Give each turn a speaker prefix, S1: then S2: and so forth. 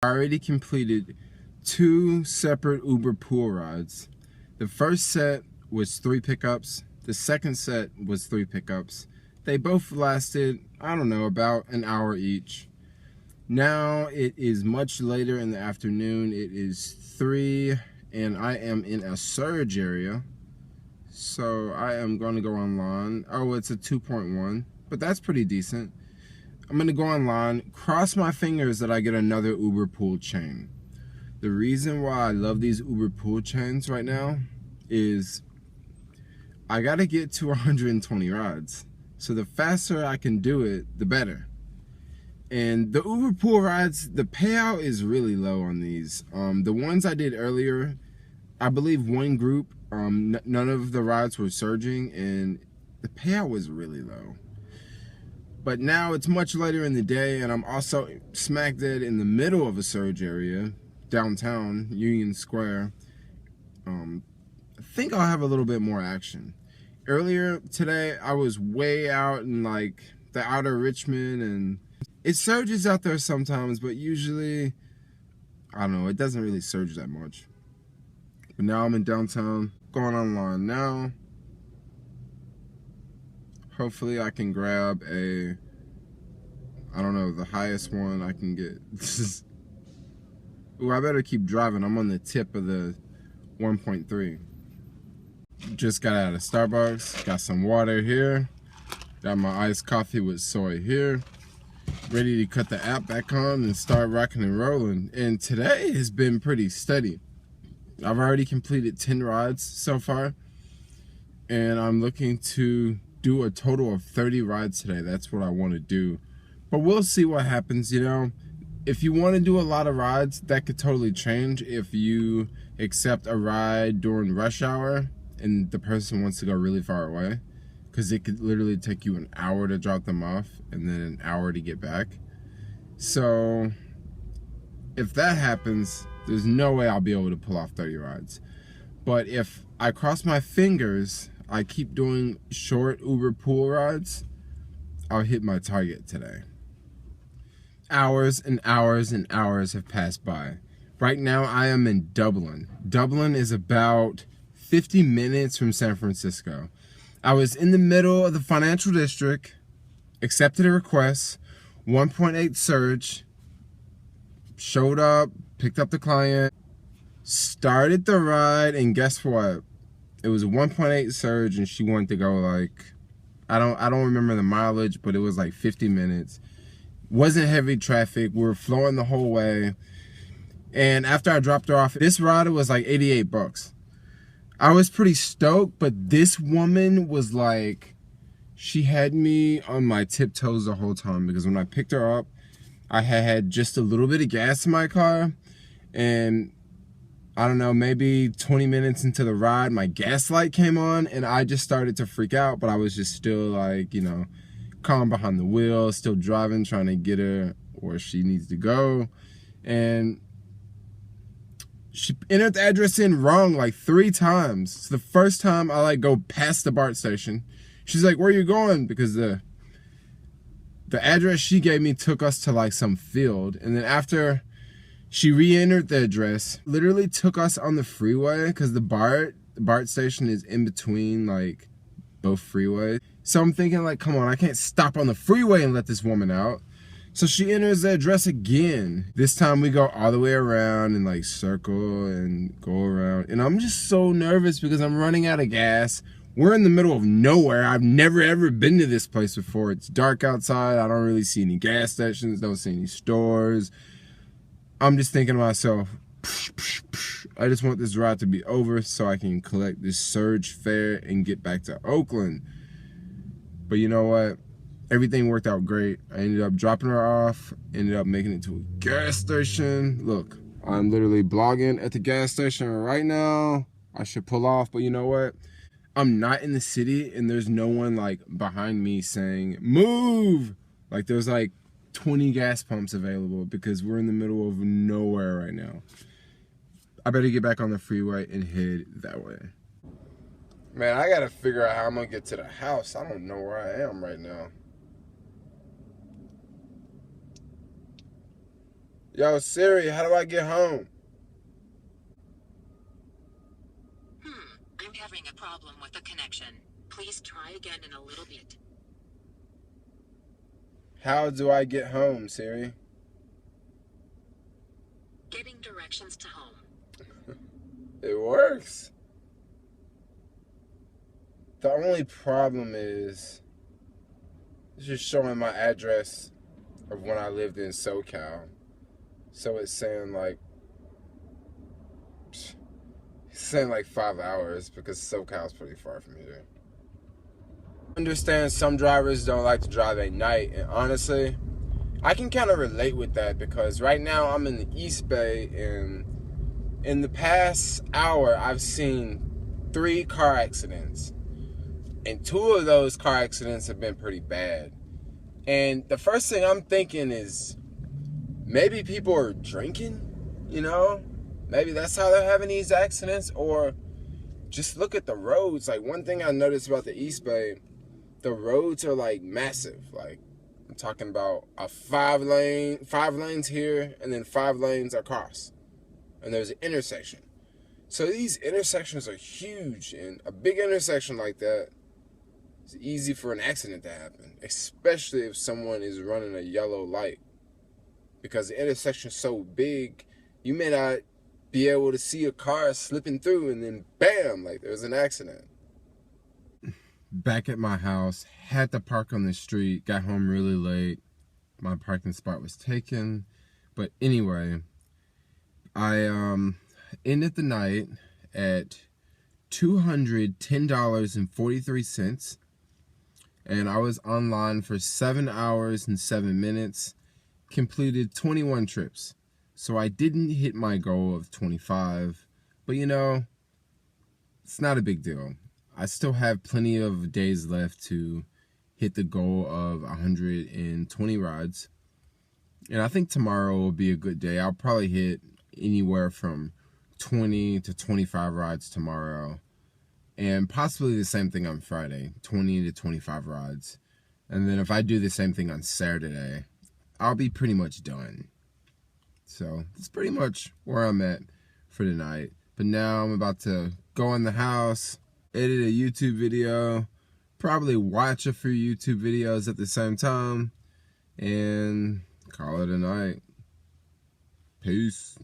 S1: I already completed 2 separate Uber pool rides. The first set was 3 pickups. The second set was 3 pickups. They both lasted, I don't know, about an hour each. Now it is much later in the afternoon. It is 3 and I am in a surge area. So I am going to go online. Oh, it's a 2.1, but that's pretty decent. I'm going to go online, cross my fingers that I get another Uber pool chain. The reason why I love these Uber pool chains right now is I got to get to 120 rides. So the faster I can do it, the better. And the Uber pool rides, the payout is really low on these. The ones I did earlier, I believe one group, none of the rides were surging and the payout was really low. But now it's much later in the day and I'm also smack dead in the middle of a surge area, downtown, Union Square. I think I'll have a little bit more action. Earlier today, I was way out in like the outer Richmond and it surges out there sometimes, but usually, I don't know, it doesn't really surge that much. But now I'm in downtown, going online now. Hopefully I can grab a, I don't know, the highest one I can get. Ooh, I better keep driving. I'm on the tip of the 1.3. Just got out of Starbucks, got some water here. Got my iced coffee with soy here. Ready to cut the app back on and start rocking and rolling. And today has been pretty steady. I've already completed 10 rides so far. And I'm looking to do a total of 30 rides today. That's what I want to do. But we'll see what happens, you know. If you want to do a lot of rides, that could totally change if you accept a ride during rush hour and the person wants to go really far away. Because it could literally take you an hour to drop them off and then an hour to get back. So if that happens, there's no way I'll be able to pull off 30 rides. But if I cross my fingers, I keep doing short Uber pool rides, I'll hit my target today. Hours and hours and hours have passed by. Right now I am in Dublin. Dublin is about 50 minutes from San Francisco. I was in the middle of the financial district, accepted a request, 1.8 surge, showed up, picked up the client, started the ride, and guess what? It was a 1.8 surge and she wanted to go like, I don't remember the mileage, but it was like 50 minutes. Wasn't heavy traffic. We were flowing the whole way. And after I dropped her off, this ride was like 88 bucks. I was pretty stoked, but this woman was like, she had me on my tiptoes the whole time because when I picked her up, I had just a little bit of gas in my car and I don't know, maybe 20 minutes into the ride, my gas light came on and I just started to freak out, but I was just still like, you know, calm behind the wheel, still driving, trying to get her where she needs to go. And she entered the address in wrong like 3 times. So the first time I like go past the BART station. She's like, where are you going? Because the address she gave me took us to like some field. And then after she re-entered the address, literally took us on the freeway because the BART station is in between like both freeways. So I'm thinking like, come on, I can't stop on the freeway and let this woman out. So she enters the address again. This time we go all the way around and like circle and go around. And I'm just so nervous because I'm running out of gas. We're in the middle of nowhere. I've never ever been to this place before. It's dark outside. I don't really see any gas stations. Don't see any stores. I'm just thinking to myself, I just want this ride to be over so I can collect this surge fare and get back to Oakland. But you know what? Everything worked out great. I ended up dropping her off, ended up making it to a gas station. Look, I'm literally blogging at the gas station right now. I should pull off, but you know what? I'm not in the city and there's no one like behind me saying, move! Like there's like 20 gas pumps available because we're in the middle of nowhere right now. I better get back on the freeway and head that way. Man, I gotta figure out how I'm gonna get to the house. I don't know where I am right now. Yo, Siri, how do I get home?
S2: I'm having a problem with the connection. Please try again in a little bit.
S1: How do I get home, Siri?
S2: Getting directions to home.
S1: It works. The only problem is it's just showing my address of when I lived in SoCal. So it's saying like 5 hours because SoCal's pretty far from here. I understand some drivers don't like to drive at night, and honestly, I can kind of relate with that because right now I'm in the East Bay, and in the past hour I've seen 3 car accidents, and 2 of those car accidents have been pretty bad. And the first thing I'm thinking is maybe people are drinking, you know? Maybe that's how they're having these accidents, or just look at the roads. Like, one thing I noticed about the East Bay, the roads are like massive. Like, I'm talking about a 5 lanes here, and then 5 lanes across. And there's an intersection. So these intersections are huge, and a big intersection like that, it's easy for an accident to happen, especially if someone is running a yellow light. Because the intersection is so big, you may not be able to see a car slipping through, and then bam, like there's an accident. Back at my house, had to park on the street, got home really late. My parking spot was taken. But anyway, I ended the night at $210.43. And I was online for 7 hours and 7 minutes, completed 21 trips. So I didn't hit my goal of 25, but you know, it's not a big deal. I still have plenty of days left to hit the goal of 120 rides. And I think tomorrow will be a good day. I'll probably hit anywhere from 20 to 25 rides tomorrow. And possibly the same thing on Friday, 20 to 25 rides. And then if I do the same thing on Saturday, I'll be pretty much done. So that's pretty much where I'm at for tonight. But now I'm about to go in the house, edit a YouTube video, probably watch a few YouTube videos at the same time, and call it a night. Peace.